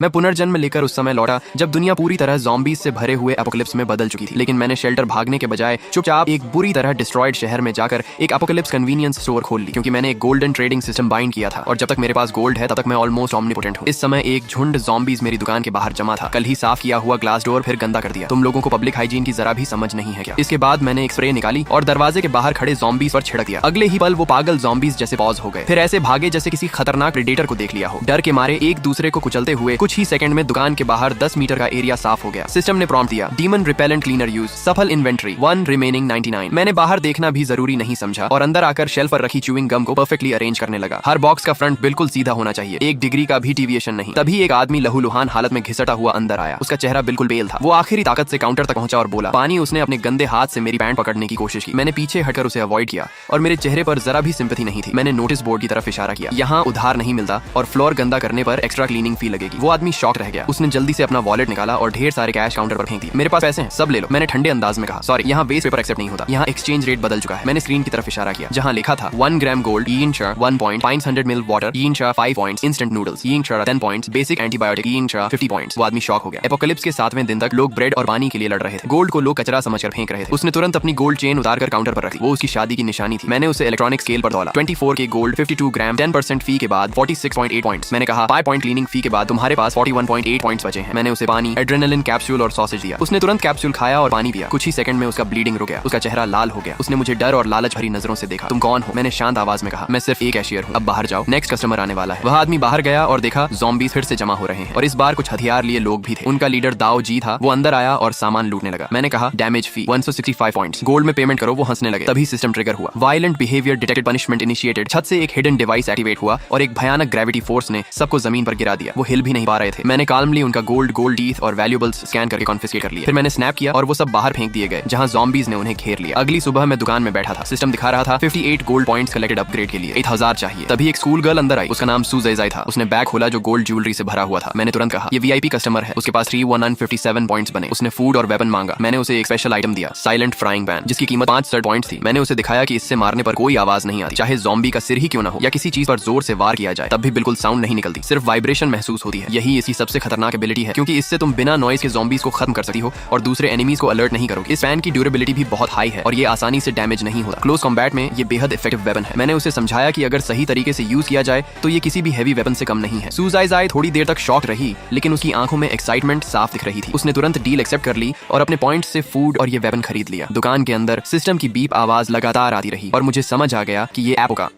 मैं पुनर्जन्म लेकर उस समय लौटा जब दुनिया पूरी तरह ज़ॉम्बीज से भरे हुए एपोकलिप्स में बदल चुकी थी। लेकिन मैंने शेल्टर भागने के बजाय चुपचाप एक बुरी तरह डिस्ट्रॉयड शहर में जाकर एक एपोकलिप्स कन्वीनियंस स्टोर खोल ली, क्योंकि मैंने एक गोल्डन ट्रेडिंग सिस्टम बाइंड किया था और जब तक मेरे पास गोल्ड है तब तक मैं ऑलमोस्ट ऑमनीपोटेंट हूँ। इस समय एक झुंड ज़ॉम्बीज मेरी दुकान के बाहर जमा था। कल ही साफ किया हुआ ग्लास डोर फिर गंदा कर दिया। तुम लोगों को पब्लिक हाइजीन की जरा भी समझ नहीं है क्या? इसके बाद मैंने एक स्प्रे निकाली और दरवाजे के बाहर खड़े ज़ॉम्बीज पर छिड़क दिया। अगले ही पल वो पागल ज़ॉम्बीज जैसे पॉज हो गए, फिर ऐसे भागे जैसे किसी खतरनाक प्रेडेटर को देख लिया हो। डर के मारे एक दूसरे को कुचलते हुए कुछ ही सेकंड में दुकान के बाहर 10 मीटर का एरिया साफ हो गया। सिस्टम ने प्रॉम्प्ट दिया, डीमन रिपेलेंट क्लीनर यूज, सफल इन्वेंट्री 1 रिमेनिंग 99। मैंने बाहर देखना भी जरूरी नहीं समझा और अंदर आकर शेल्फ पर रखी च्यूइंग गम को परफेक्टली अरेंज करने लगा। हर बॉक्स का फ्रंट बिल्कुल सीधा होना चाहिए, 1 डिग्री का भी डिविएशन नहीं। तभी एक आदमी लहूलुहान हालत में घिसटा हुआ अंदर आया। उसका चेहरा बिल्कुल बेल था। वो आखिरी ताकत से काउंटर तक पहुंचा और बोला पानी। उसने अपने गंदे हाथ से मेरी पैंट पकड़ने की कोशिश की। मैंने पीछे हटकर उसे अवॉइड किया और मेरे चेहरे पर जरा भी सिंपैथी नहीं थी। मैंने नोटिस बोर्ड की तरफ इशारा किया, यहाँ उधार नहीं मिलता और फ्लोर गंदा करने पर एक्स्ट्रा क्लीनिंग फी लगेगी। वो आदमी शॉक रह गया। उसने जल्दी से अपना वॉलेट निकाला और ढेर सारे कैश काउंटर पर फेंक दिए। मेरे पास पैसे हैं, सब ले लो। मैंने ठंडे अंदाज में कहा, सॉरी यहाँ वेस्ट पेपर एक्सेप्ट नहीं होता, यहाँ एक्सचेंज रेट बदल चुका है। मैंने स्क्रीन की तरफ इशारा किया जहाँ लिखा था 1 ग्राम गोल्ड, 1 पॉइंट, 500 मिल water, 5 points, instant noodles, 10 points, basic antibiotic, 50 points. वो आदमी शॉक हो गया। एपोकलिप्स के 7वें दिन तक लोग ब्रेड और पानी के लिए लड़ रहे थे। गोल्ड को लोग कचरा समझकर फेंक रहे थे। उसने तुरंत अपनी गोल्ड चेन उतारकर काउंटर पर रखी। वो उसकी शादी की निशानी थी। मैंने उसे इलेक्ट्रॉनिक स्केल पर तौला। 24 के गोल्ड, 52 ग्राम, 10% फी के बाद 46.8 पॉइंट्स। मैंने कहा 5 पॉइंट क्लीनिंग फी के बाद तुम्हारे पास 41.8 पॉइंट्स बचे हैं। मैंने उसे पानी, एड्रेनालिन कैप्सूल और सॉसेज दिया। उसने तुरंत कैप्सूल खाया और पानी पिया। कुछ ही सेकंड में उसका ब्लीडिंग रुक गया। उसका चेहरा लाल हो गया। उसने मुझे डर और लालच भरी नजरों से देखा। तुम कौन हो? मैंने शांत आवाज में कहा, मैं सिर्फ एक कैशियर हूँ, अब बाहर जाओ, नेक्स्ट कस्टमर आने वाला है। वह आदमी बाहर गया और देखा ज़ॉम्बीज फिर से जमा हो रहे हैं और इस बार कुछ हथियार लिए लोग भी थे। उनका लीडर दाओ जी था। वो अंदर आया और सामान लूटने लगा। मैंने कहा डैमेज फी 165 पॉइंट्स, गोल्ड में पेमेंट करो। वो हंसने लगे। तभी सिस्टम ट्रिगर हुआ। Violent behaviour detected, punishment initiated. छत से एक हिडन डिवाइस एक्टिवेट हुआ और एक भयानक ग्रेविटी फोर्स ने सबको जमीन पर गिरा दिया। वो हिल भी नहीं पा रहे थे। मैंने काल्मली उनका गोल्ड टीथ और वैल्यूएबल्स स्कैन करके कॉन्फिस्केट कर लिया। फिर मैंने स्नैप किया और वो सब बाहर फेंक दिए गए जहां ज़ॉम्बीज ने उन्हें घेर लिया। अगली सुबह मैं दुकान में बैठा था। सिस्टम दिखा रहा था 58 गोल्ड पॉइंट्स कलेक्टेड अपग्रेड के लिए, 8000 चाहिए। तभी एक स्कूल गर्ल अंदर आई। उसका नाम सुज़ैज़ाई था। उसने बैग खोला जो गोल्ड ज्वेलरी से भरा हुआ था। मैंने तुरंत कहा ये वीआईपी कस्टमर है, उसके पास 3,157 पॉइंट्स बने। उसने फूड और वेपन मांगा। मैंने उसे एक स्पेशल आइटम दिया, साइलेंट फ्राइंग पैन, जिसकी कीमत 5 पॉइंट्स थी। मैंने उसे दिखाया कि इससे मारने पर कोई आवाज नहीं आती, चाहे ज़ॉम्बी का सिर ही क्यों ना हो या किसी चीज पर जोर से वार किया जाए तब भी बिल्कुल साउंड नहीं निकलती, सिर्फ वाइब्रेशन महसूस होती है। यही इसकी सबसे खतरनाक एबिलिटी है, क्योंकि इससे तुम बिना नॉइज के ज़ॉम्बीज को खत्म कर सकती हो और दूसरे एनिमीज को अलर्ट नहीं करोगे। इस फैन की ड्यूरेबिलिटी भी बहुत हाई है और ये आसानी से डैमेज नहीं होता। क्लोज कॉम्बैट में ये बेहद इफेक्टिव वेपन है। मैंने उसे समझाया कि अगर सही तरीके से यूज किया जाए तो ये किसी भी हेवी वेपन से कम नहीं है। सुज़ैज़ाई थोड़ी देर तक शॉक रही, लेकिन उसकी आंखों में एक्साइटमेंट साफ दिख रही थी। उसने तुरंत डील एक्सेप्ट कर ली और अपने पॉइंट से फूड और ये वेपन खरीद लिया। दुकान के अंदर सिस्टम की बीप आवाज लगातार आती रही और मुझे समझ आ गया कि ये ऐप का